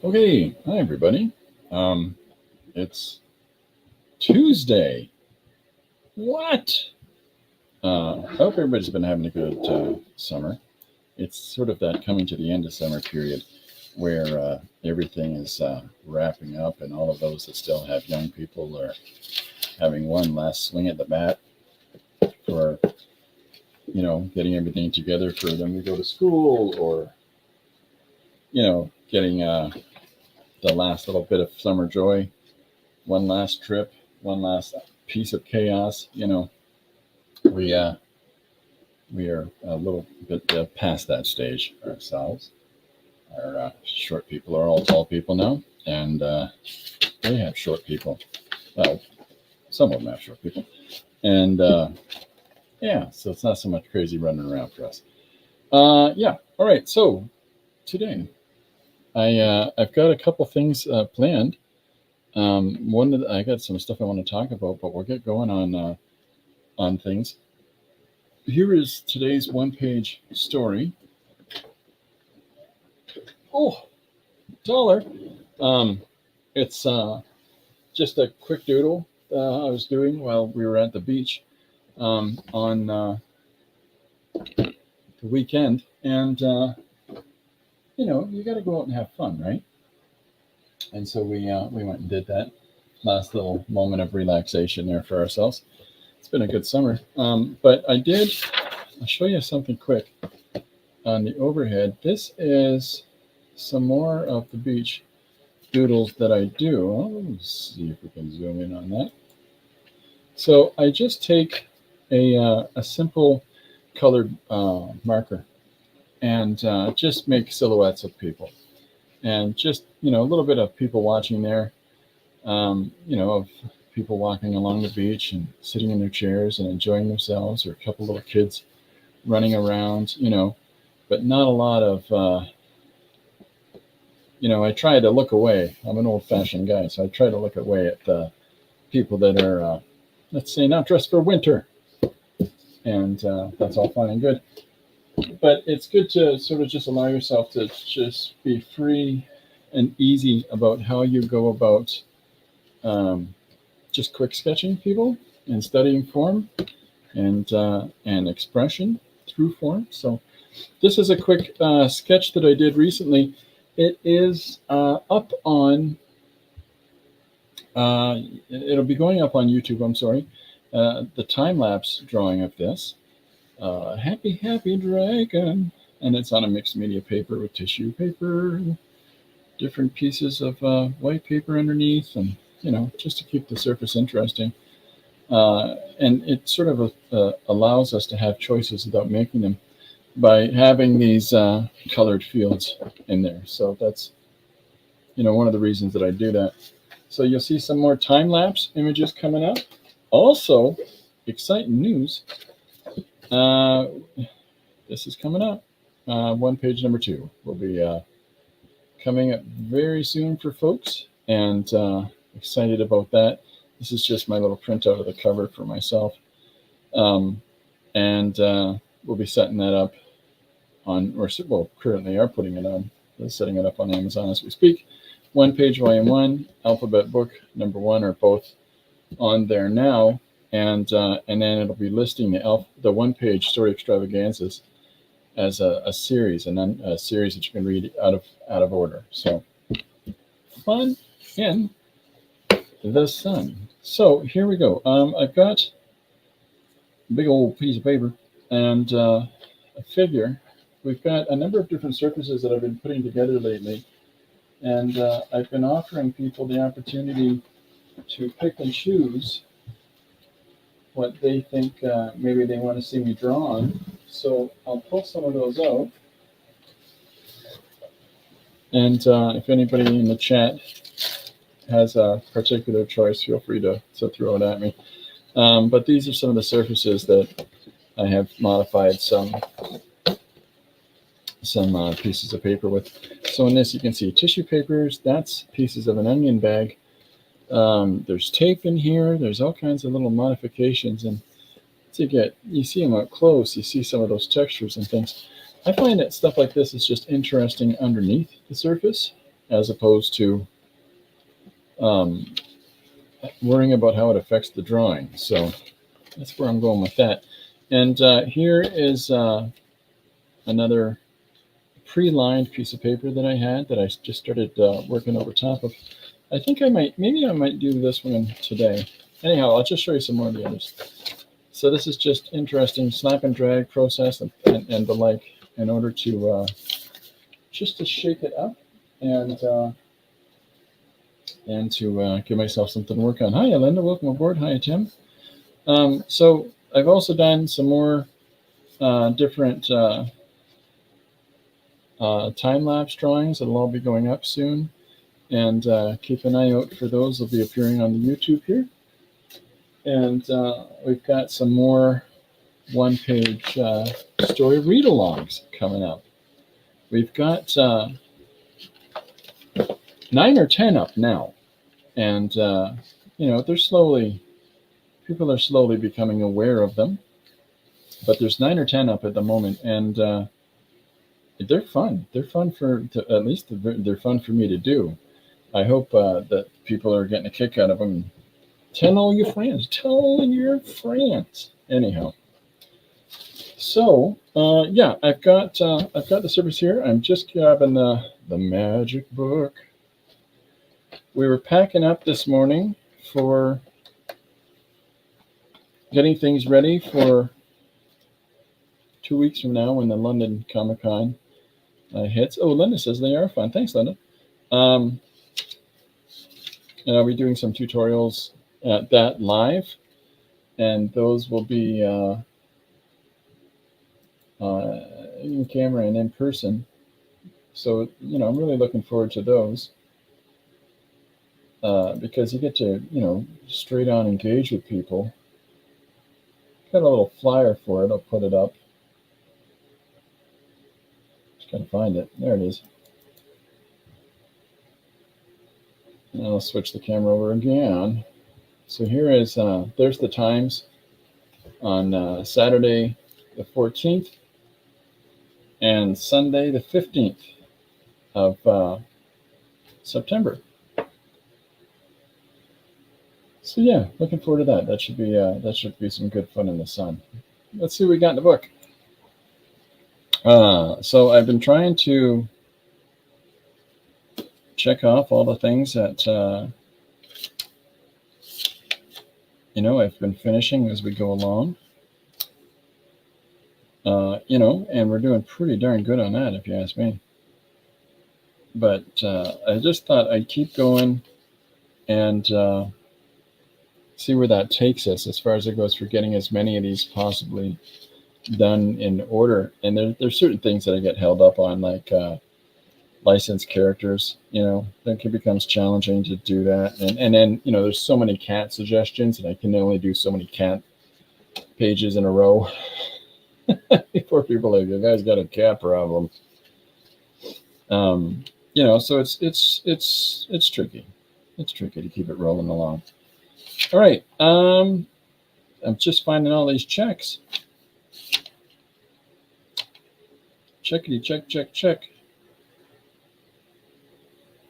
Okay, hi everybody. It's Tuesday. What? I hope everybody's been having a good summer. It's sort of that coming to the end of summer period where everything is wrapping up, and all of those that still have young people are having one last swing at the bat for getting everything together for them to go to school, or getting the last little bit of summer joy, one last trip, one last piece of chaos. We we are a little bit past that stage ourselves. Our short people are all tall people now, and they have short people. Well, some of them have short people, and yeah, so it's not so much crazy running around for us. Yeah, all right. So today, I've got a couple things planned. I got some stuff I want to talk about, but we'll get going on things. Here is today's one-page story. Oh, dollar. It's just a quick doodle I was doing while we were at the beach on the weekend, and you got to go out and have fun, right? And so we went and did that last little moment of relaxation there for ourselves. It's been a good summer, but I'll show you something quick on the overhead. This is some more of the beach doodles that I do. Let's see if we can zoom in on that. So I just take a simple colored marker and just make silhouettes of people, and just a little bit of people watching there, of people walking along the beach and sitting in their chairs and enjoying themselves, or a couple little kids running around, but not a lot of I try to look away. I'm an old-fashioned guy, so I try to look away at the people that are, let's say, not dressed for winter. And that's all fine and good. But it's good to sort of just allow yourself to just be free and easy about how you go about just quick sketching people and studying form and expression through form. So this is a quick sketch that I did recently. It is up on, it'll be going up on YouTube, I'm sorry. The time-lapse drawing of this. Happy dragon. And it's on a mixed media paper with tissue paper, different pieces of white paper underneath, and, just to keep the surface interesting. And it sort of allows us to have choices without making them, by having these colored fields in there. So that's, one of the reasons that I do that. So you'll see some more time-lapse images coming up. Also, exciting news. This is coming up. One page number 2 will be coming up very soon for folks, and excited about that. This is just my little printout of the cover for myself. And we'll be setting that up on, or well, currently are putting it on, setting it up on Amazon as we speak. One Page Volume 1, Alphabet Book number 1 are both on there now, and then it'll be listing the one-page story extravaganzas as a series, and then a series that you can read out of order. So fun in the sun. So here we go. I've got a big old piece of paper and a figure. We've got a number of different surfaces that I've been putting together lately, and I've been offering people the opportunity to pick and choose what they think maybe they want to see me draw on. So I'll pull some of those out. And if anybody in the chat has a particular choice, feel free to throw it at me. But these are some of the surfaces that I have modified some pieces of paper with. So in this, you can see tissue papers. That's pieces of an onion bag. There's tape in here. There's all kinds of little modifications, and you see them up close, you see some of those textures and things. I find that stuff like this is just interesting underneath the surface, as opposed to worrying about how it affects the drawing. So that's where I'm going with that. And here is another pre-lined piece of paper that I had that I just started working over top of. I think maybe I might do this one today. Anyhow, I'll just show you some more of the others. So this is just interesting snap and drag process and the like in order to just to shake it up and to give myself something to work on. Hi, Linda. Welcome aboard. Hi, Tim. So I've also done some more different time-lapse drawings that'll all be going up soon. And keep an eye out for those. They'll be appearing on the YouTube here. And we've got some more one-page story read-alongs coming up. We've got 9 or 10 up now. And, people are slowly becoming aware of them. But there's 9 or 10 up at the moment. And they're fun. They're fun at least they're fun for me to do. I hope that people are getting a kick out of them. Tell all your friends. Tell all your friends. Anyhow, so yeah, I've got the service here. I'm just grabbing the magic book. We were packing up this morning for getting things ready for 2 weeks from now when the London Comic Con hits. Oh, Linda says they are fun. Thanks, Linda. And I'll be doing some tutorials at that live, and those will be in camera and in person. So, I'm really looking forward to those because you get to, straight on engage with people. Got a little flyer for it. I'll put it up. Just gotta find it. There it is. And I'll switch the camera over again. So here is, there's the times on Saturday the 14th and Sunday the 15th of September. So yeah, looking forward to that. That should be some good fun in the sun. Let's see what we got in the book. So I've been trying to check off all the things that I've been finishing as we go along. And we're doing pretty darn good on that, if you ask me. But I just thought I'd keep going and see where that takes us as far as it goes for getting as many of these possibly done in order. And there's certain things that I get held up on, like licensed characters. It becomes challenging to do that. And then, there's so many cat suggestions, and I can only do so many cat pages in a row before people are like, you guys got a cat problem. So it's tricky. It's tricky to keep it rolling along. All right. I'm just finding all these checks. Checkity check, check, check.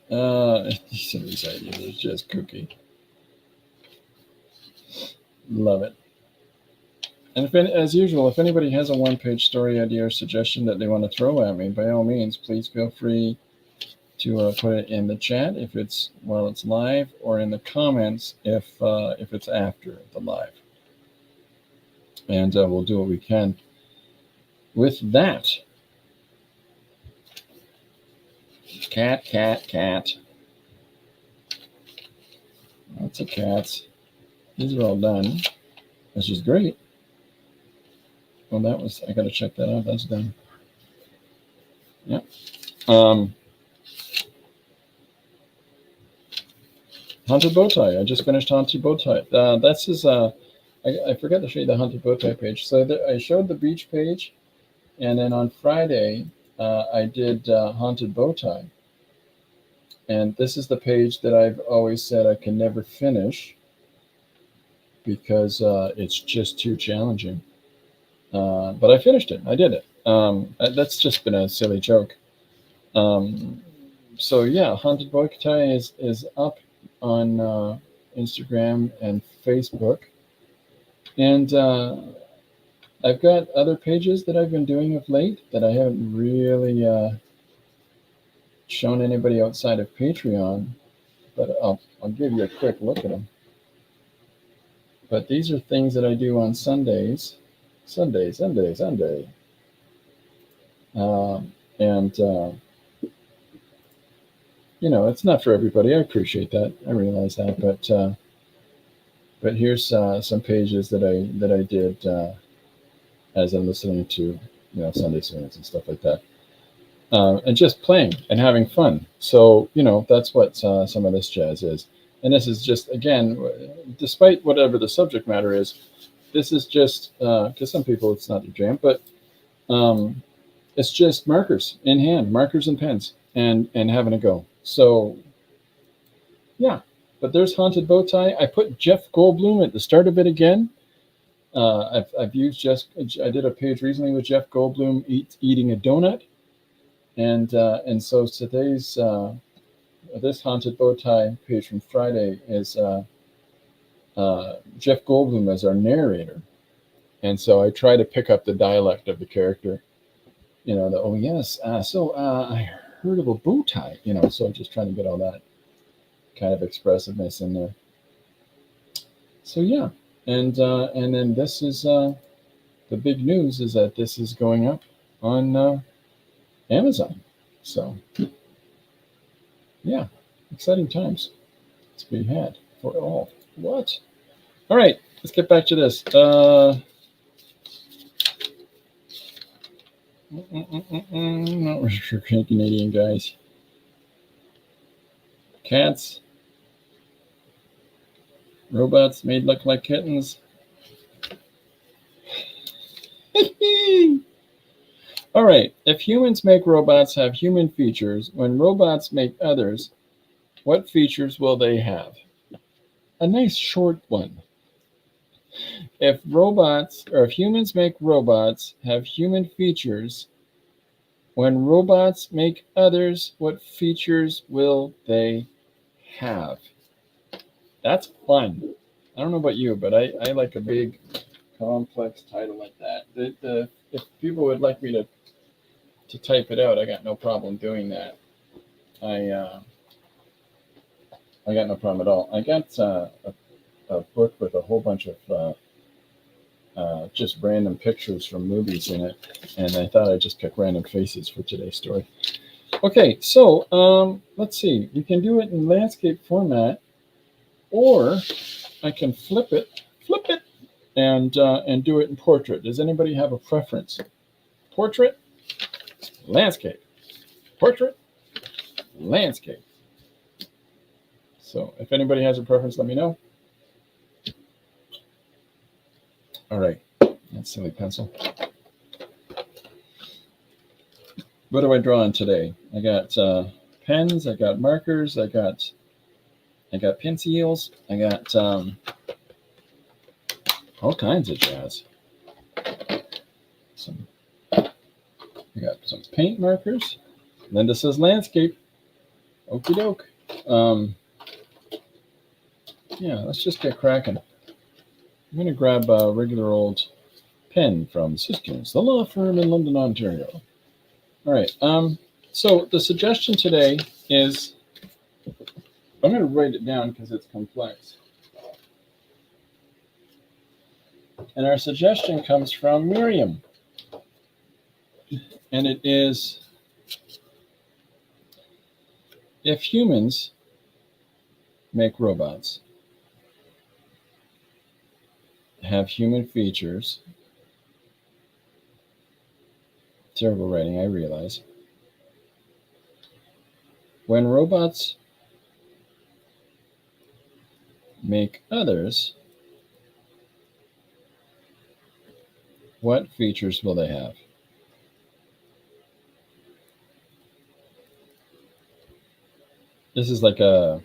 Some of these ideas are just cookie. Love it. And as usual, if anybody has a one-page story idea or suggestion that they want to throw at me, by all means, please feel free to put it in the chat if it's while it's live, or in the comments if it's after the live. And we'll do what we can with that. Cat, cat, cat. Lots of cats. These are all done, which is great. Well, I gotta check that out. That's done. Yeah. Haunted Bowtie. I just finished Haunted Bowtie. That's his. I forgot to show you the Haunted Bowtie page. So I showed the beach page, and then on Friday I did Haunted Bowtie. And this is the page that I've always said I can never finish because it's just too challenging. But I finished it. I did it. That's just been a silly joke. So yeah, Haunted Boykatai is up on Instagram and Facebook, and I've got other pages that I've been doing of late that I haven't really shown anybody outside of Patreon, but I'll give you a quick look at them. But these are things that I do on Sundays, Sunday. And you know, it's not for everybody. I appreciate that. I realize that, but here's some pages that I did as I'm listening to, you know, Sunday sermons and stuff like that, and just playing and having fun. So you know, that's what some of this jazz is. And this is just, again, despite whatever the subject matter is, this is just because some people it's not their jam, but it's just markers in hand, markers and pens, and having a go. So yeah, but there's Haunted Bowtie. I put Jeff Goldblum at the start of it again. I've used just, I did a page recently with Jeff Goldblum eating a donut, and so today's this Haunted Bowtie page from Friday is Jeff Goldblum as our narrator, and so I try to pick up the dialect of the character. You know, oh yes, I heard of a bow tie. You know, so I'm just trying to get all that kind of expressiveness in there. So yeah, and then this is the big news is that this is going up on Amazon. So yeah, exciting times to be had for all. What? All right, let's get back to this. Not for Canadian guys. Cats. Robots made look like kittens. All right. If humans make robots have human features, when robots make others, what features will they have? A nice short one. If humans make robots have human features, when robots make others, what features will they have? That's fun. I don't know about you, but I like a big, complex title like that. If people would like me to type it out, I got no problem doing that. I got no problem at all. I got a book with a whole bunch of just random pictures from movies in it, and I thought I'd just pick random faces for today's story. Okay, so let's see. We can do it in landscape format, or I can flip it, and do it in portrait. Does anybody have a preference? Portrait, landscape, portrait, landscape. So if anybody has a preference, let me know. All right, that's silly pencil. What do I draw on today? I got pens, I got markers, I got pencils, I got all kinds of jazz. I got some paint markers. Linda says landscape. Okie doke. Yeah, let's just get cracking. I'm going to grab a regular old pen from Siskins, the law firm in London, Ontario. All right. So the suggestion today is, I'm going to write it down because it's complex. And our suggestion comes from Miriam. And it is, if humans make robots, have human features, terrible writing, I realize. When robots make others, what features will they have? This is like what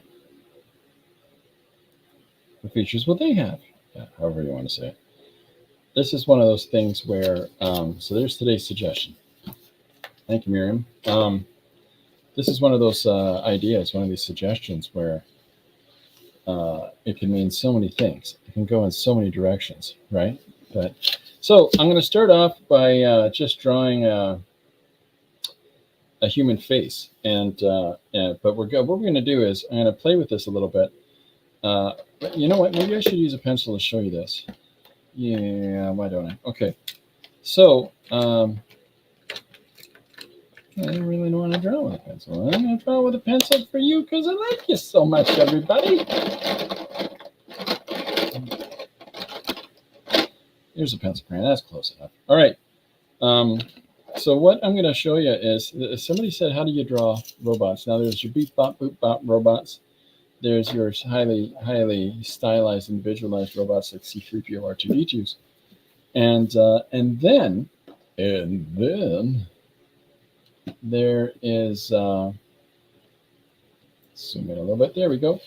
features will they have? Yeah, however you want to say it. This is one of those things where, so there's today's suggestion. Thank you, Miriam. The this is one of those ideas, one of these suggestions where it can mean so many things. It can go in so many directions, right? But so I'm going to start off by just drawing a human face, but what we're going to do is I'm going to play with this a little bit. You know what? Maybe I should use a pencil to show you this. Yeah, why don't I? Okay, so I really don't want to draw with a pencil. I'm going to draw with a pencil for you because I like you so much, everybody. Here's a pencil crayon. That's close enough. All right. So what I'm going to show you is, somebody said, how do you draw robots? Now, there's your beep, bop, boop, bop robots. There's your highly stylized and visualized robots like C-3PO, R2-D2s. And then there is, zoom in a little bit. There we go.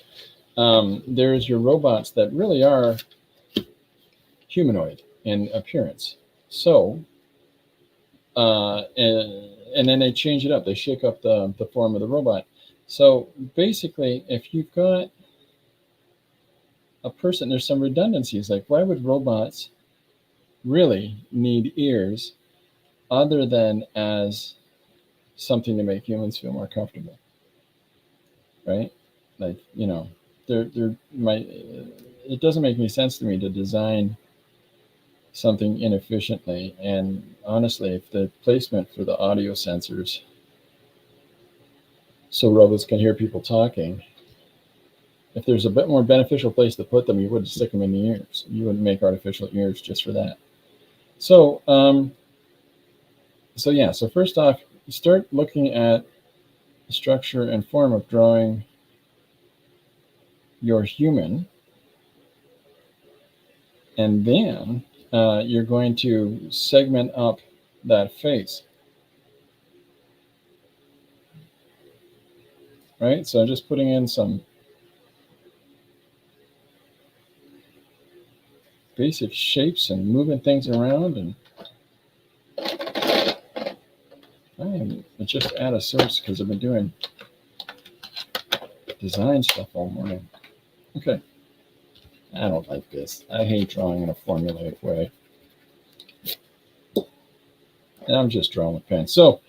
There's your robots that really are humanoid in appearance. So, and then they change it up. They shake up the form of the robot. So basically, if you've got a person, there's some redundancies. Like, why would robots really need ears other than as something to make humans feel more comfortable, right? Like, you know, it doesn't make any sense to me to design something inefficiently. And honestly, if the placement for the audio sensors so robots can hear people talking, if there's a bit more beneficial place to put them, you wouldn't stick them in the ears. You wouldn't make artificial ears just for that. So, so first off, you start looking at the structure and form of drawing your human, and then you're going to segment up that face. Right? So I'm just putting in some basic shapes and moving things around, and I am just out of sorts because I've been doing design stuff all morning. Okay. I don't like this. I hate drawing in a formulaic way. And I'm just drawing with pen. So,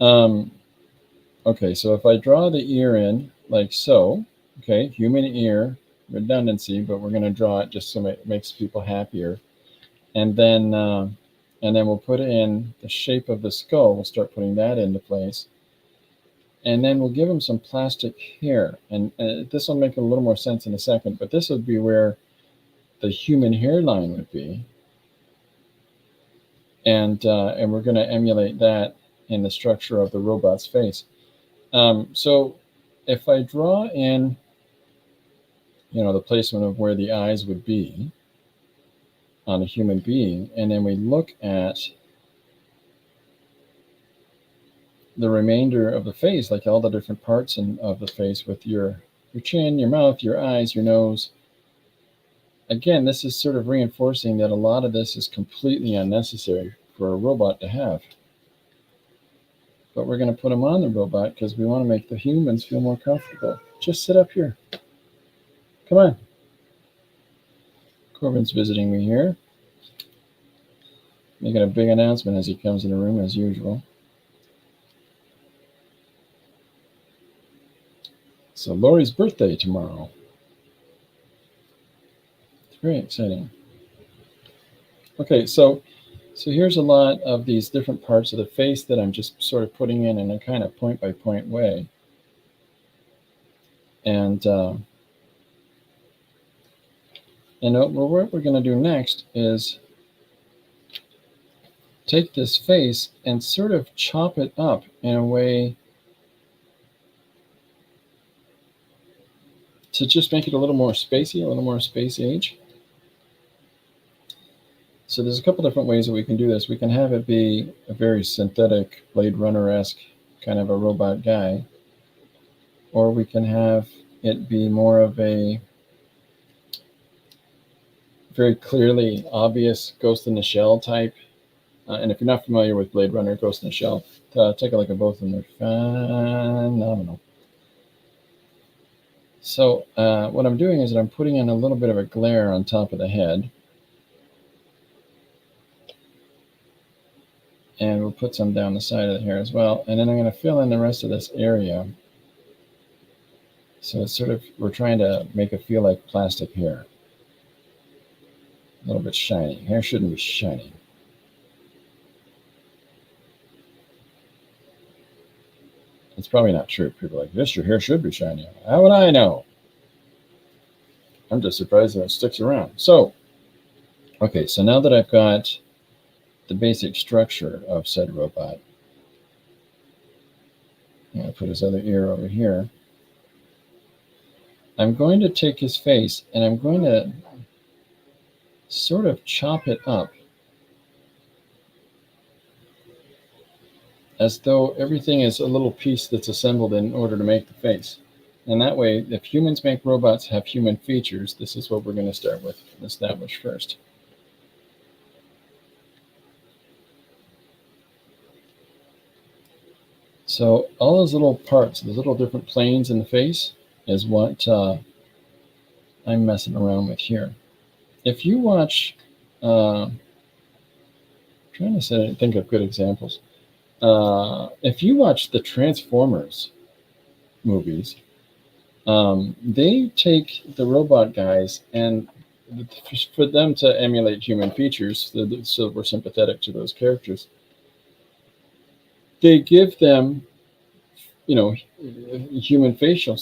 okay, so if I draw the ear in like so, okay, human ear, redundancy, but we're going to draw it just so it makes people happier. And then we'll put in the shape of the skull. We'll start putting that into place. And then we'll give him some plastic hair. And this will make a little more sense in a second, but this would be where the human hairline would be. And we're going to emulate that in the structure of the robot's face. So if I draw in, you know, the placement of where the eyes would be on a human being, and then we look at the remainder of the face, like all the different parts of the face with your chin, your mouth, your eyes, your nose. Again, this is sort of reinforcing that a lot of this is completely unnecessary for a robot to have. But we're going to put them on the robot because we want to make the humans feel more comfortable. Just sit up here. Come on. Corbin's visiting me here. Making a big announcement as he comes in the room as usual. So Lori's birthday tomorrow. It's very exciting. Okay, so here's a lot of these different parts of the face that I'm just sort of putting in a kind of point-by-point way. And what we're going to do next is take this face and sort of chop it up in a way to just make it a little more spacey, a little more space age. So there's a couple different ways that we can do this. We can have it be a very synthetic, Blade Runner-esque kind of a robot guy, or we can have it be more of a very clearly obvious Ghost in the Shell type And if you're not familiar with Blade Runner, Ghost in the Shell, take a look at both of them. They're phenomenal. So what I'm doing is that I'm putting in a little bit of a glare on top of the head. And we'll put some down the side of the hair as well. And then I'm going to fill in the rest of this area. So it's sort of, we're trying to make it feel like plastic hair. A little bit shiny. Hair shouldn't be shiny. It's probably not true. People are like, this, your hair should be shiny. How would I know? I'm just surprised that it sticks around. So, okay, so now that I've got the basic structure of said robot, I'm going to put his other ear over here. I'm going to take his face and I'm going to sort of chop it up as though everything is a little piece that's assembled in order to make the face. And that way, if humans make robots have human features, this is what we're going to start with, establish first. So all those little parts, those little different planes in the face is what I'm messing around with here. If you watch, trying to think of good examples. If you watch the Transformers movies, they take the robot guys and for them to emulate human features, so we're sympathetic to those characters, they give them, human facial,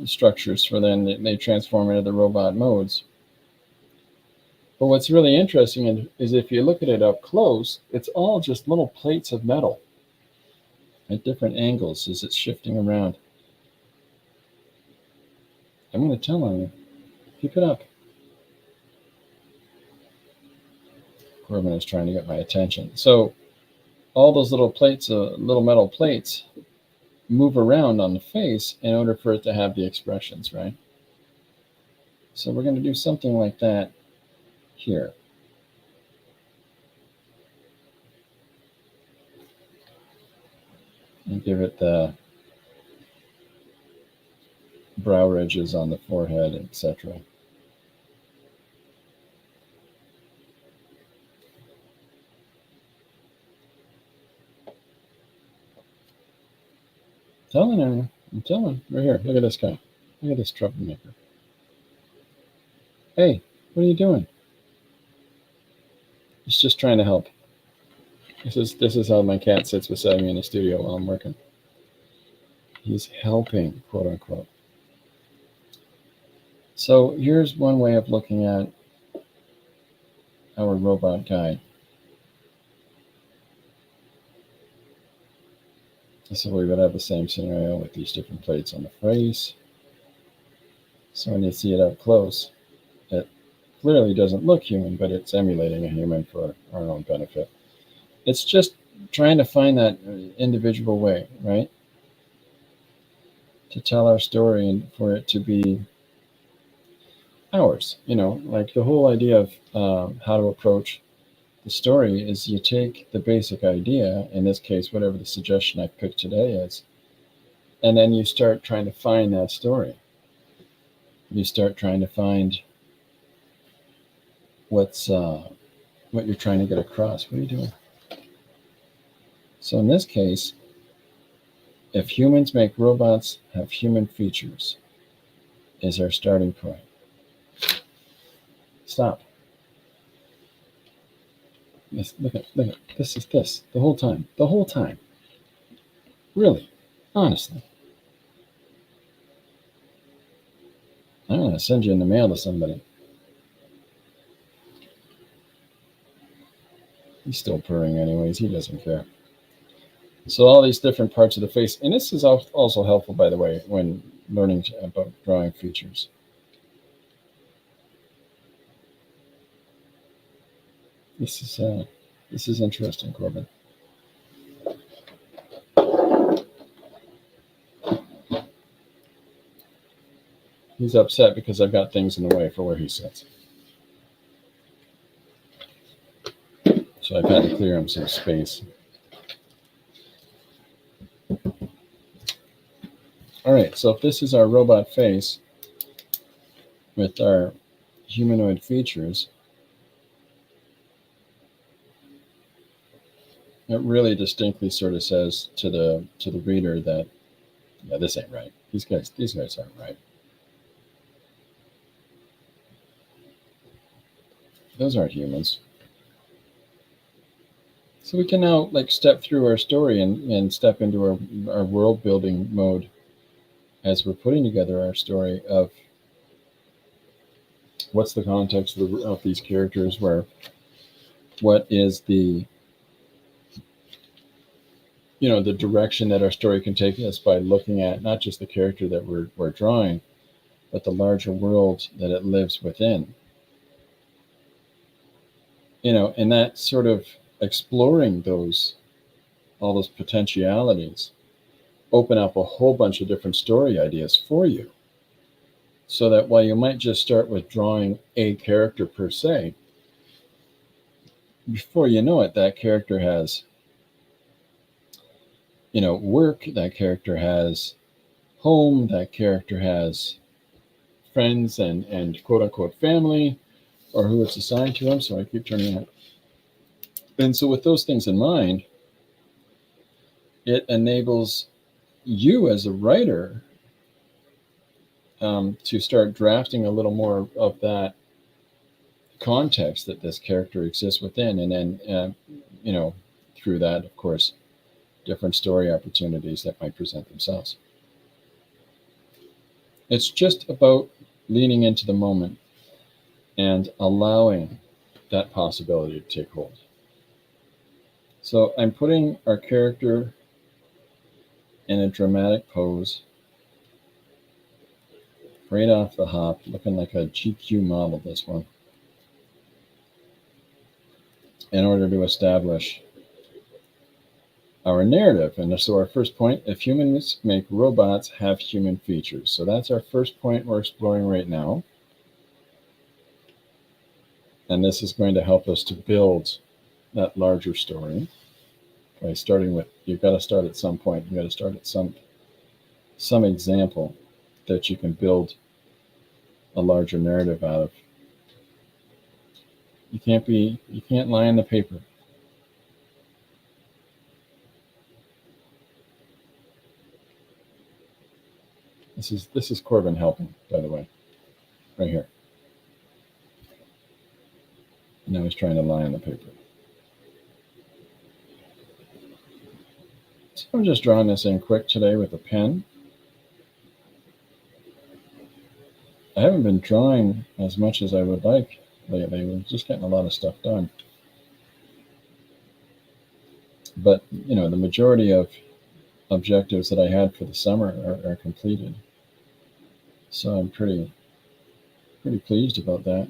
structures for them. They transform into the robot modes. But what's really interesting is if you look at it up close, it's all just little plates of metal at different angles as it's shifting around. I'm going to tell on you. Keep it up. Corbin is trying to get my attention. So all those little plates, little metal plates, move around on the face in order for it to have the expressions, right? So we're going to do something like that here. And give it the brow ridges on the forehead, etc. I'm telling. Right here. Look at this guy. Look at this troublemaker. Hey, what are you doing? He's just trying to help. This is how my cat sits beside me in the studio while I'm working. He's helping, quote unquote. So here's one way of looking at our robot guy. So we would have the same scenario with these different plates on the face. So when you see it up close, it clearly doesn't look human, but it's emulating a human for our own benefit. It's just trying to find that individual way, right? To tell our story and for it to be ours. Like the whole idea of how to approach the story is you take the basic idea, in this case, whatever the suggestion I picked today is, and then you start trying to find that story. You start trying to find what you're trying to get across. What are you doing? So in this case, if humans make robots have human features, is our starting point. Stop. Yes, look at this is this the whole time. Really, honestly. I'm going to send you in the mail to somebody. He's still purring anyways. He doesn't care. So all these different parts of the face, and this is also helpful, by the way, when learning about drawing features. This is interesting, Corbin. He's upset because I've got things in the way for where he sits. So So I've had to clear him some space. All right, so if this is our robot face with our humanoid features, it really distinctly sort of says to the reader that, yeah, this ain't right. These guys aren't right. Those aren't humans. So we can now like step through our story and step into our world building mode as we're putting together our story of what's the context of these characters, what is the the direction that our story can take us by looking at not just the character that we're drawing, but the larger world that it lives within. And that sort of exploring all those potentialities open up a whole bunch of different story ideas for you. So that while you might just start with drawing a character per se, before you know it, that character has work, that character has home, that character has friends and quote unquote family, or who it's assigned to. I'm sorry, I keep turning that. And so with those things in mind, it enables you as a writer to start drafting a little more of that context that this character exists within. And then, through that, of course, different story opportunities that might present themselves. It's just about leaning into the moment and allowing that possibility to take hold. So I'm putting our character in a dramatic pose, right off the hop, looking like a GQ model, this one, in order to establish our narrative. And so our first point, if humans make robots have human features. So that's our first point we're exploring right now. And this is going to help us to build that larger story by starting with, you've got to start at some point. You've got to start at some example that you can build a larger narrative out of. You can't lie on the paper. This is Corbin helping, by the way, right here. Now he's trying to lie on the paper. So I'm just drawing this in quick today with a pen. I haven't been drawing as much as I would like lately. We're just getting a lot of stuff done. But, the majority of objectives that I had for the summer are completed. So I'm pretty pleased about that.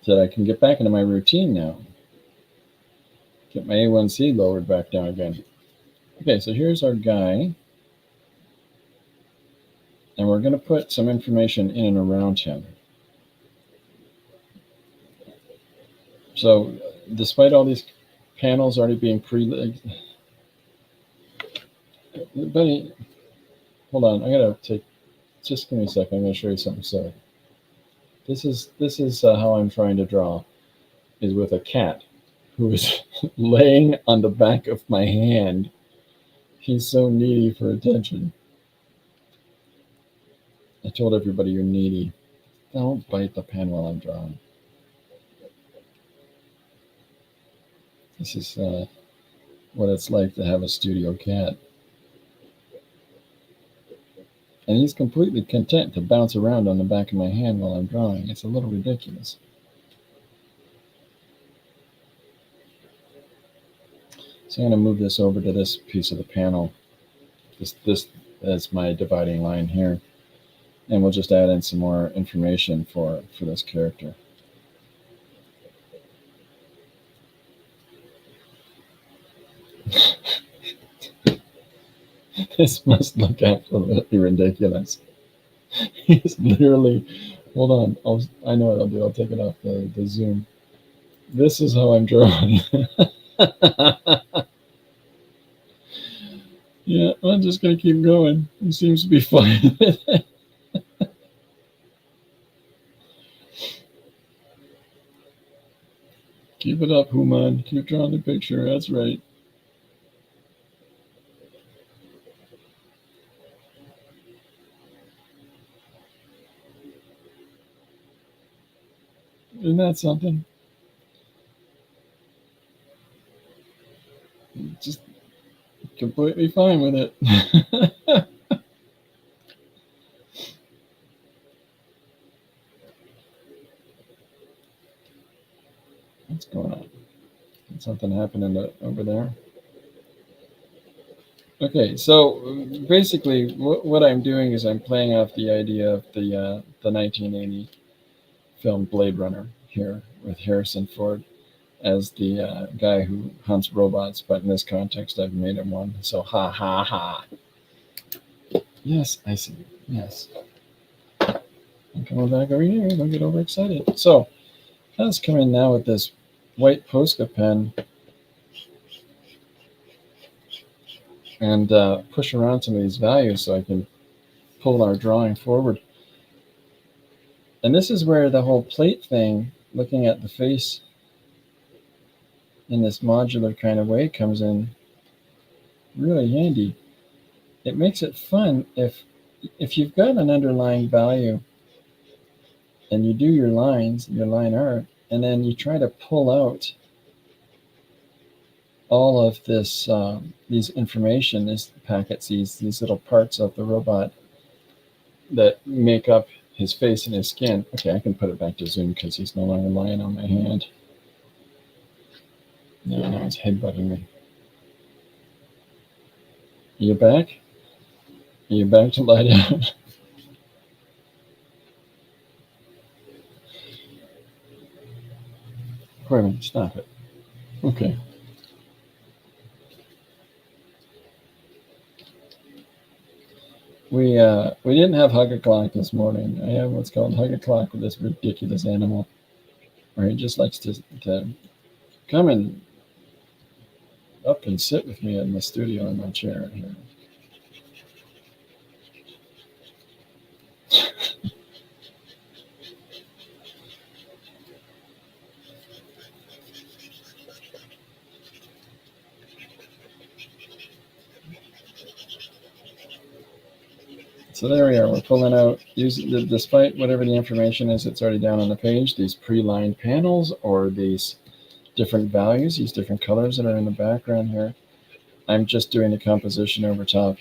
So that I can get back into my routine now. Get my A1C lowered back down again. Okay, so here's our guy. And we're going to put some information in and around him. So despite all these panels already being Buddy, hold on. I gotta just give me a second. I'm gonna show you something silly. This is how I'm trying to draw, is with a cat who is laying on the back of my hand. He's so needy for attention. I told everybody you're needy. Don't bite the pen while I'm drawing. This is what it's like to have a studio cat. And he's completely content to bounce around on the back of my hand while I'm drawing. It's a little ridiculous. So I'm going to move this over to this piece of the panel. This is my dividing line here. And we'll just add in some more information for this character. This must look absolutely ridiculous. He's literally Hold on. I know what I'll do. I'll take it off the Zoom. This is how I'm drawing. Yeah, I'm just going to keep going. He seems to be fine with it. Keep it up, Human. Keep drawing the picture. That's right. Isn't that something? Just completely fine with it. What's going on? Something happening over there. Okay, so basically, what I'm doing is I'm playing off the idea of the 1980 film Blade Runner here with Harrison Ford as the guy who hunts robots, but in this context, I've made him one. So ha ha ha. Yes, I see. Yes. I'm coming back over here. Don't get overexcited. So let's come in now with this white Posca pen and push around some of these values so I can pull our drawing forward. And this is where the whole plate thing, looking at the face in this modular kind of way, comes in really handy. It makes it fun if you've got an underlying value and you do your lines, your line art, and then you try to pull out all of this, these information, these packets, these little parts of the robot that make up his face and his skin. Okay, I can put it back to zoom because he's no longer lying on my hand. No, now it's headbutting me. Are you back? Are you back to lie down? Wait a minute, stop it. Okay. We didn't have hug o'clock this morning. I have what's called hug o'clock with this ridiculous animal, where he just likes to come and up and sit with me in the studio in my chair here. So there we are. We're pulling out, using despite whatever the information is that's already down on the page, these pre-lined panels or these different values, these different colors that are in the background here. I'm just doing the composition over top.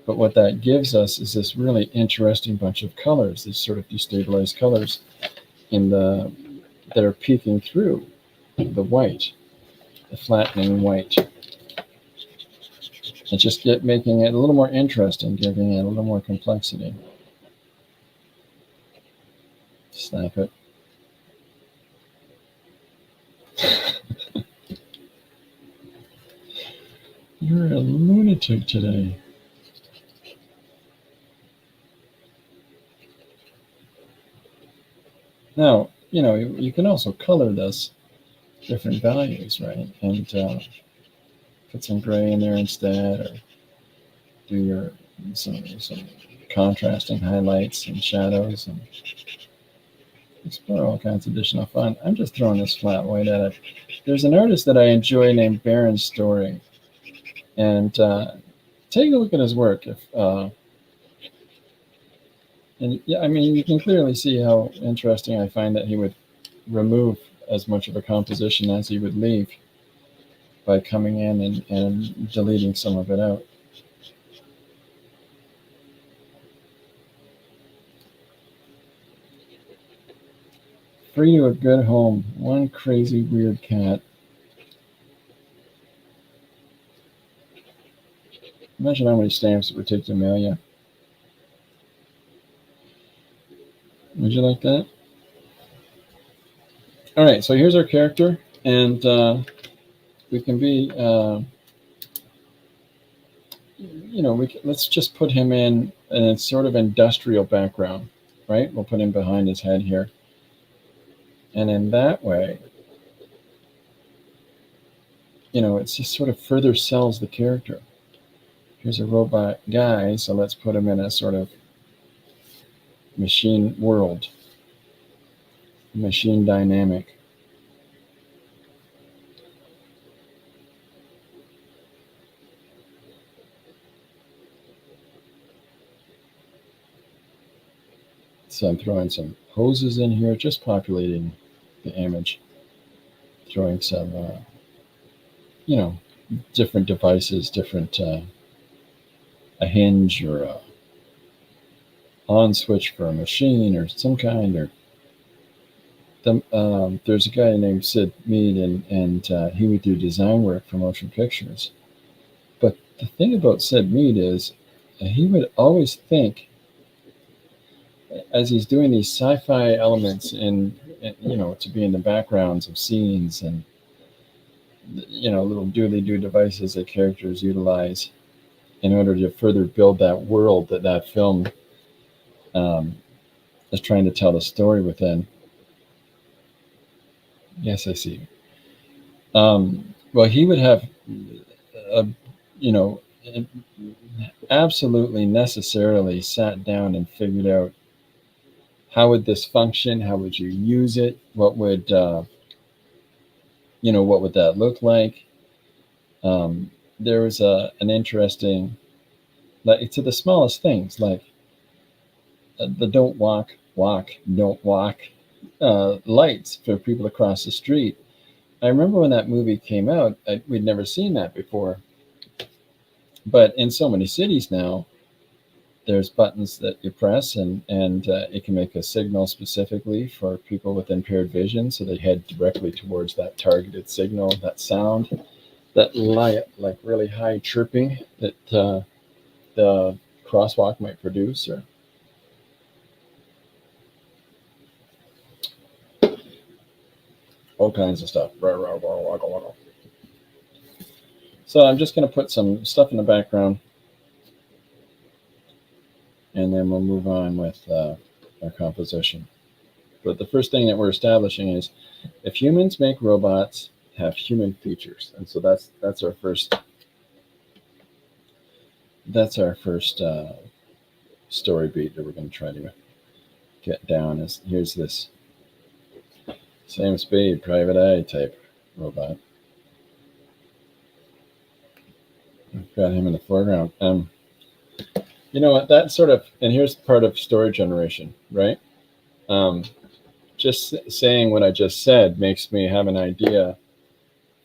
But what that gives us is this really interesting bunch of colors, these sort of destabilized colors that are peeking through the white, the flattening white. And just making it a little more interesting, giving it a little more complexity. Snap it. You're a lunatic today. Now, you can also color this different values, right? And put some gray in there instead, or do some contrasting highlights and shadows and explore all kinds of additional fun. I'm just throwing this flat white at it. There's an artist that I enjoy named Baron Story, and take a look at his work. And yeah, I mean, you can clearly see how interesting I find that he would remove as much of a composition as he would leave by coming in and deleting some of it out. Free to a good home. One crazy weird cat. Imagine how many stamps it would take to mail you. Would you like that? All right, so here's our character, and we can be, let's just put him in a sort of industrial background. right? We'll put him behind his head here. And in that way, it just sort of further sells the character. Here's a robot guy, so let's put him in a sort of machine world, machine dynamic. So I'm throwing some hoses in here, just populating the image, throwing some, different devices, different, a hinge or a on switch for a machine or some kind, or there's a guy named Sid Mead, and he would do design work for motion pictures. But the thing about Sid Mead is he would always think, as he's doing these sci-fi elements to be in the backgrounds of scenes, and little doodly-doo devices that characters utilize in order to further build that world that film is trying to tell the story within. Yes, I see. Well, he would have, absolutely necessarily sat down and figured out, how would this function? How would you use it? What would, what would that look like? There was an interesting, like, to the smallest things, like the don't walk, don't walk lights for people to cross the street. I remember when that movie came out, we'd never seen that before. But in so many cities now, there's buttons that you press, and it can make a signal specifically for people with impaired vision, so they head directly towards that targeted signal, that sound, that like really high chirping that the crosswalk might produce, or all kinds of stuff. So I'm just going to put some stuff in the background, and then we'll move on with our composition. But the first thing that we're establishing is, if humans make robots, have human features. And so that's our first story beat that we're going to try to get down. Here's this Sam Spade private eye type robot. I've got him in the foreground. You know what, that sort of, and here's part of story generation, right? Just saying what I just said makes me have an idea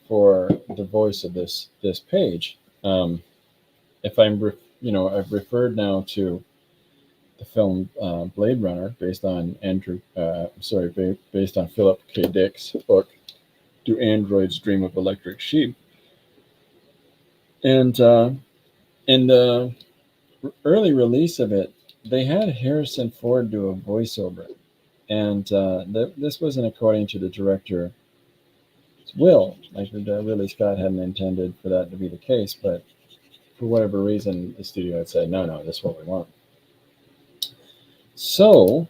for the voice of this page. If I've referred now to the film Blade Runner, based on based on Philip K. Dick's book, Do Androids Dream of Electric Sheep? And in the early release of it, they had Harrison Ford do a voiceover, and this wasn't according to the director's will. Like, Ridley Scott hadn't intended for that to be the case, but for whatever reason, the studio had said, no, this is what we want. So,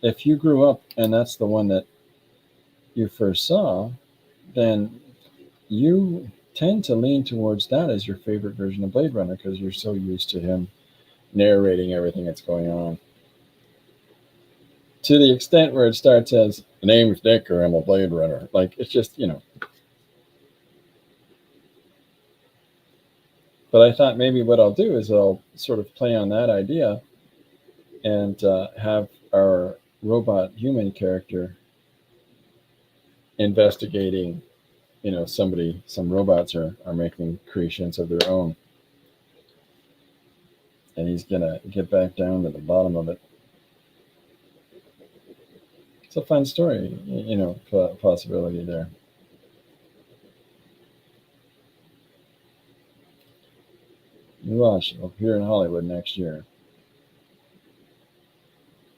if you grew up and that's the one that you first saw, then you tend to lean towards that as your favorite version of Blade Runner, because you're so used to him narrating everything that's going on. To the extent where it starts as, the name's Dick, or I'm a Blade Runner. Like, it's just, But I thought maybe what I'll do is I'll sort of play on that idea and have our robot human character investigating, some robots are making creations of their own. And he's going to get back down to the bottom of it. It's a fun story, possibility there. You watch, it'll appear in Hollywood next year.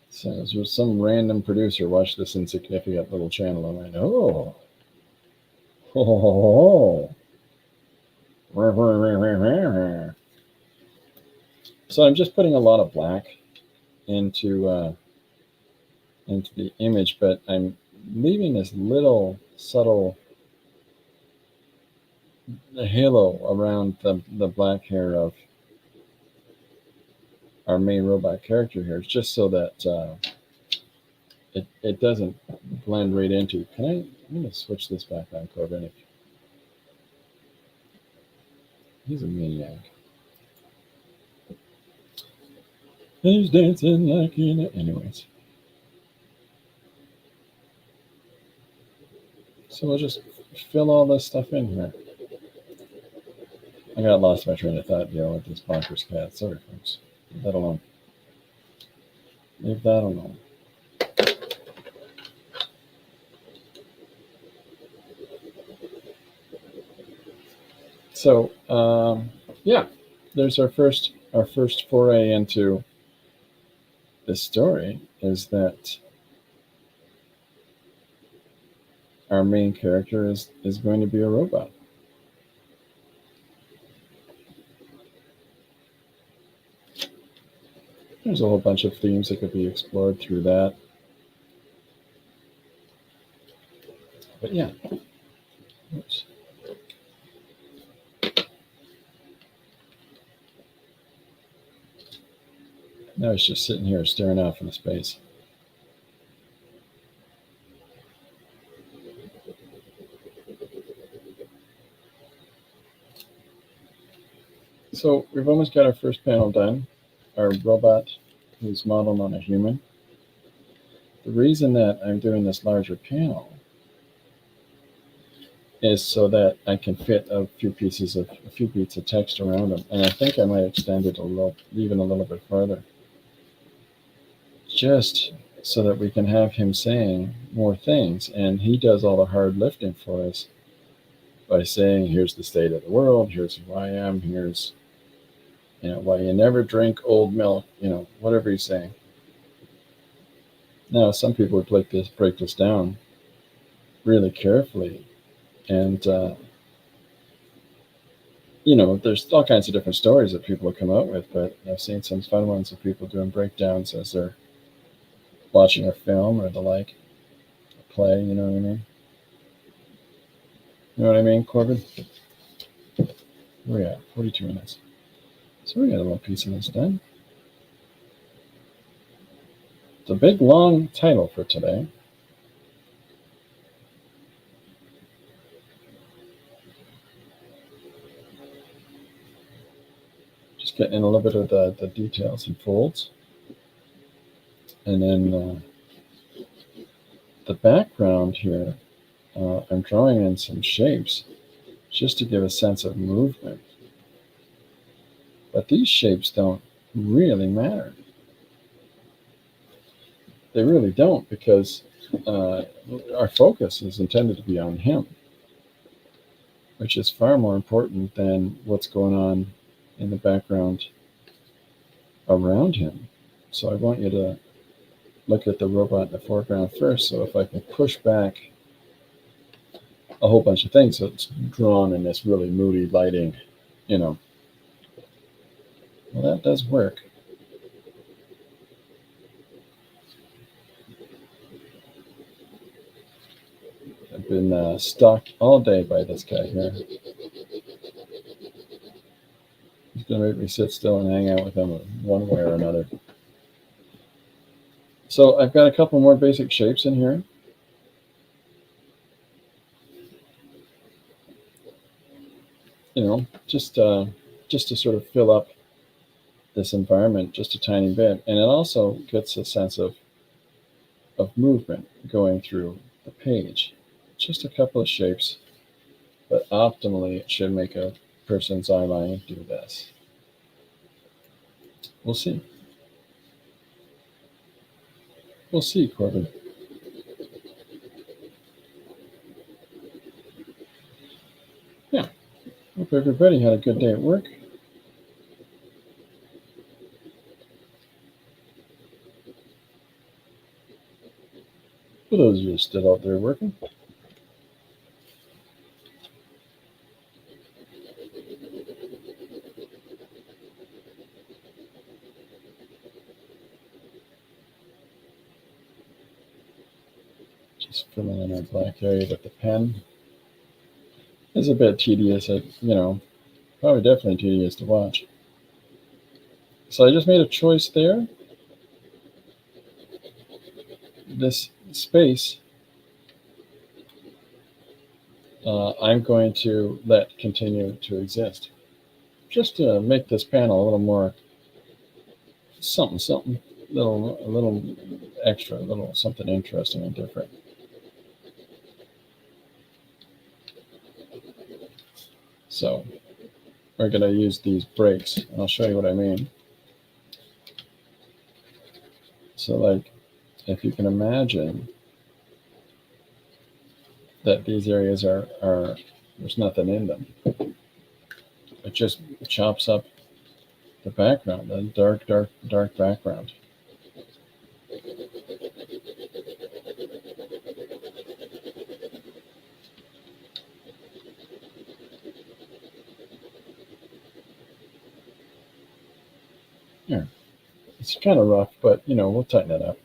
So there's some random producer watched this insignificant little channel and went, oh. So I'm just putting a lot of black into the image, but I'm leaving this little subtle halo around the black hair of our main robot character here, just so that it doesn't blend right into. I'm going to switch this back on, Corbin. He's a maniac. He's dancing like anyways. So we'll just fill all this stuff in here. I got lost my train of thought dealing with this bonkers cat. Sorry, folks. Leave that alone. Leave that alone. So, yeah, there's our first foray into this story, is that our main character is going to be a robot. There's a whole bunch of themes that could be explored through that. But yeah. Oops. Now he's just sitting here staring off into space. So we've almost got our first panel done. Our robot who's modeled on a human. The reason that I'm doing this larger panel is so that I can fit a few beats of text around them. And I think I might extend it even a little bit further, just so that we can have him saying more things. And he does all the hard lifting for us by saying, here's the state of the world, here's who I am, here's why you never drink old milk, whatever he's saying. Now, some people would break this down really carefully, and there's all kinds of different stories that people have come out with, but I've seen some fun ones of people doing breakdowns as they're watching a film or the like, a play, you know what I mean? You know what I mean, Corbin? Where we at? 42 minutes. So we got a little piece of this done. It's a big, long title for today. Just getting in a little bit of the details and folds. And then the background here, I'm drawing in some shapes just to give a sense of movement. But these shapes don't really matter. They really don't, because our focus is intended to be on him, which is far more important than what's going on in the background around him. So I want you to look at the robot in the foreground first. So if I can push back a whole bunch of things, so it's drawn in this really moody lighting, well, that does work. I've been stalked all day by this guy here. He's going to make me sit still and hang out with him one way or another. So I've got a couple more basic shapes in here. Just to sort of fill up this environment just a tiny bit. And it also gets a sense of movement going through the page. Just a couple of shapes, but optimally it should make a person's eyeline do this. We'll see. We'll see, Corbin. Yeah. Hope everybody had a good day at work. For those of you still out there working. Just filling in our black area with the pen. It's a bit tedious, probably definitely tedious to watch. So I just made a choice there. This space, I'm going to let continue to exist, just to make this panel a little more something, a little extra, a little something interesting and different. So we're going to use these breaks, and I'll show you what I mean. So like, if you can imagine that these areas are there's nothing in them. It just chops up the background, the dark background. Here. It's kind of rough, but we'll tighten it up.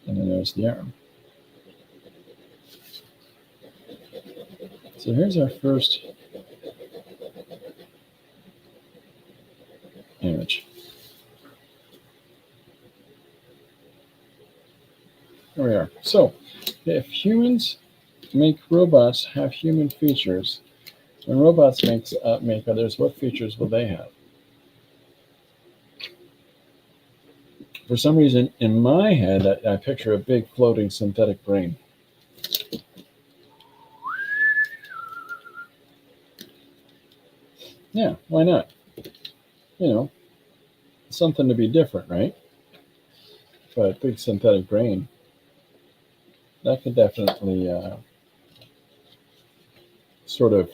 And then there's the arm. So here's our first image. Here we are. So if humans make robots have human features, when robots make others, what features will they have? For some reason, in my head, I picture a big floating synthetic brain. Yeah, why not? Something to be different, right? But big synthetic brain, that could definitely sort of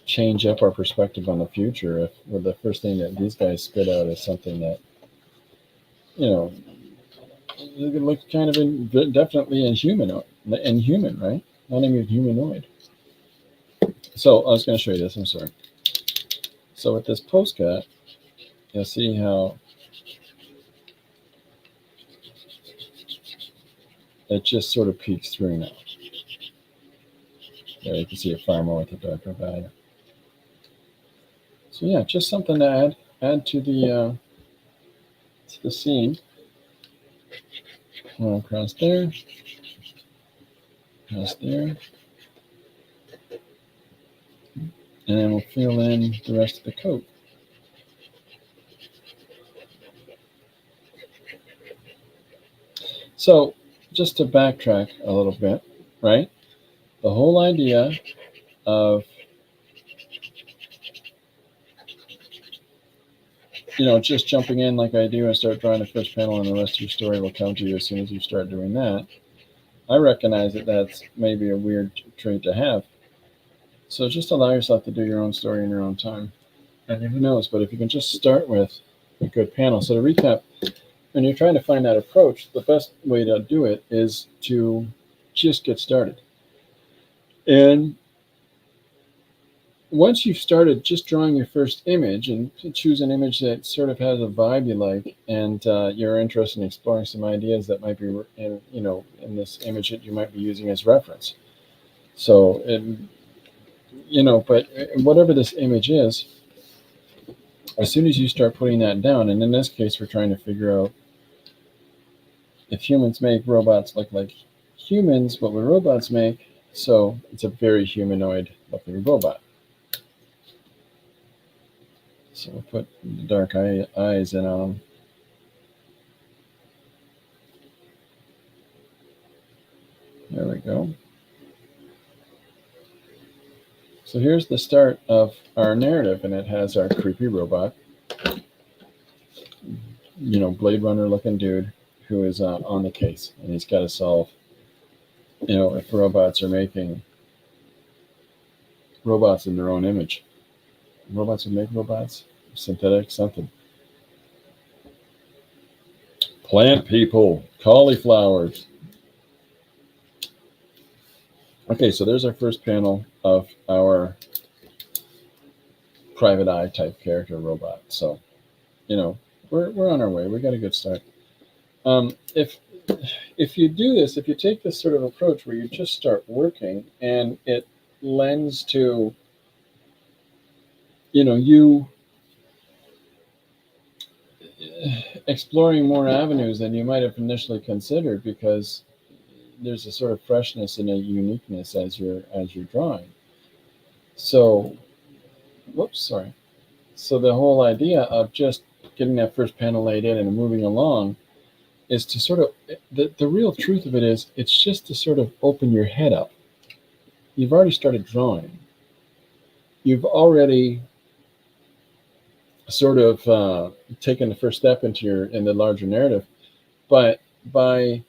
change up our perspective on the future if the first thing that these guys spit out is something that, it looks kind of definitely inhuman, right? Not even humanoid. So I was going to show you this. I'm sorry. So with this postcard, you'll see how it just sort of peeks through now. There you can see it far more with a darker value. So yeah, just something to add to the scene. Across there, across there, and then we'll fill in the rest of the coat. So just to backtrack a little bit, right? The whole idea of just jumping in like I do and start drawing the first panel, and the rest of your story will come to you as soon as you start doing that. I recognize that that's maybe a weird trait to have. So just allow yourself to do your own story in your own time. And who knows, but if you can just start with a good panel. So to recap, when you're trying to find that approach, the best way to do it is to just get started. And once you've started just drawing your first image, and choose an image that sort of has a vibe you like, and you're interested in exploring some ideas that might be in this image that you might be using as reference. So, but whatever this image is, as soon as you start putting that down, and in this case, we're trying to figure out if humans make robots look like humans, what will robots make? So it's a very humanoid looking robot. So we'll put the dark eyes in on them. There we go. So here's the start of our narrative, and it has our creepy robot, Blade Runner looking dude who is on the case, and he's got to solve, if robots are making robots in their own image. Robots would make robots, synthetic something. Plant people, cauliflowers. Okay, so there's our first panel of our private eye type character robot. So, we're on our way. We got a good start. If you do this, if you take this sort of approach where you just start working and it lends to, you exploring more avenues than you might have initially considered, because there's a sort of freshness and a uniqueness as you're drawing. So, whoops, sorry. So the whole idea of just getting that first panel laid in and moving along is to sort of, the real truth of it is, it's just to sort of open your head up. You've already started drawing. You've already sort of taken the first step in the larger narrative, but by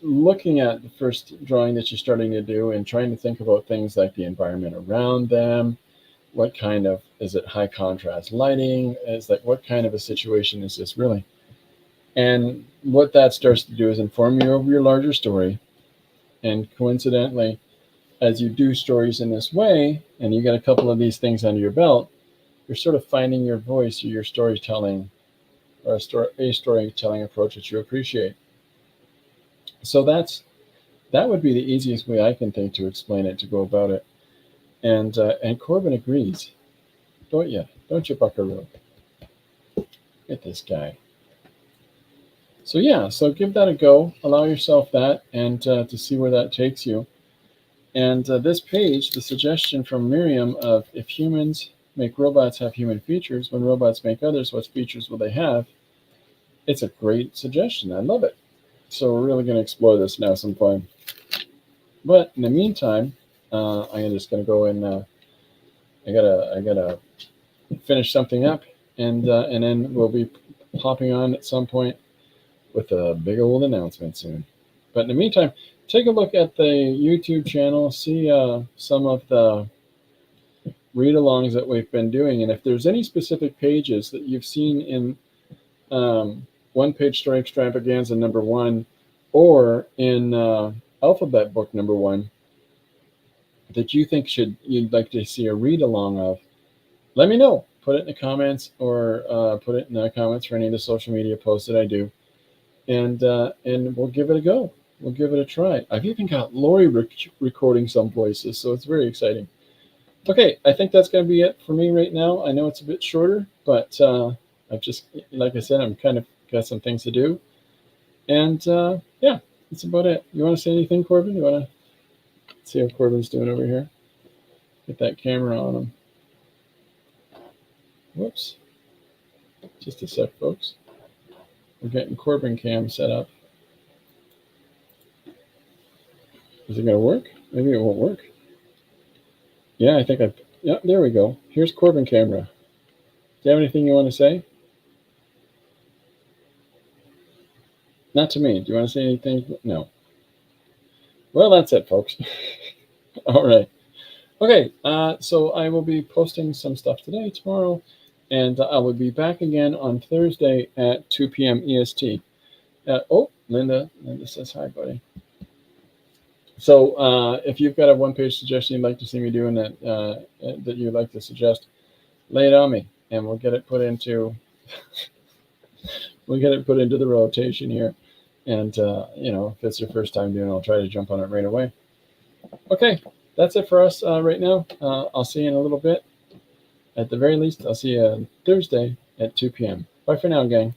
looking at the first drawing that you're starting to do and trying to think about things like the environment around them, what kind of, is it high contrast lighting? Is like, what kind of a situation is this really? And what that starts to do is inform you of your larger story. And coincidentally, as you do stories in this way, and you get a couple of these things under your belt, you're sort of finding your voice or your storytelling, or a storytelling approach that you appreciate. So that would be the easiest way I can think to explain it, to go about it. And Corbin agrees, don't you? Don't you, Buckaroo? Get this guy. So yeah, so give that a go. Allow yourself that, and to see where that takes you. And this page, the suggestion from Miriam of, if humans make robots have human features, when robots make others, what features will they have? It's a great suggestion. I love it. So we're really going to explore this now some fun. But in the meantime, I'm just going to go and I gotta finish something up, and then we'll be popping on at some point with a big old announcement soon. But in the meantime, take a look at the YouTube channel, see some of the read-alongs that we've been doing, and if there's any specific pages that you've seen in One-Page Story Extravaganza #1 or in Alphabet Book #1 that you think you'd like to see a read-along of, let me know. Put it in the comments, or put it in the comments for any of the social media posts that I do, and we'll give it a go. We'll give it a try. I've even got Lori recording some voices, so it's very exciting. Okay, I think that's going to be it for me right now. I know it's a bit shorter, but I've just, like I said, I'm kind of got some things to do. And yeah, that's about it. You want to say anything, Corbin? You want to see how Corbin's doing over here? Get that camera on him. Whoops. Just a sec, folks. We're getting Corbin cam set up. Is it going to work? Maybe it won't work. Yeah, I think yeah, there we go. Here's Corbin camera. Do you have anything you want to say? Not to me. Do you want to say anything? No. Well, that's it, folks. All right. Okay, so I will be posting some stuff today, tomorrow, and I will be back again on Thursday at 2 p.m. EST. Oh, Linda says hi, buddy. So if you've got a one-page suggestion you'd like to see me doing that you'd like to suggest, lay it on me, and we'll get it put into the rotation here. And if it's your first time doing it, I'll try to jump on it right away. Okay, that's it for us right now. I'll see you in a little bit. At the very least, I'll see you Thursday at 2 p.m. Bye for now, gang.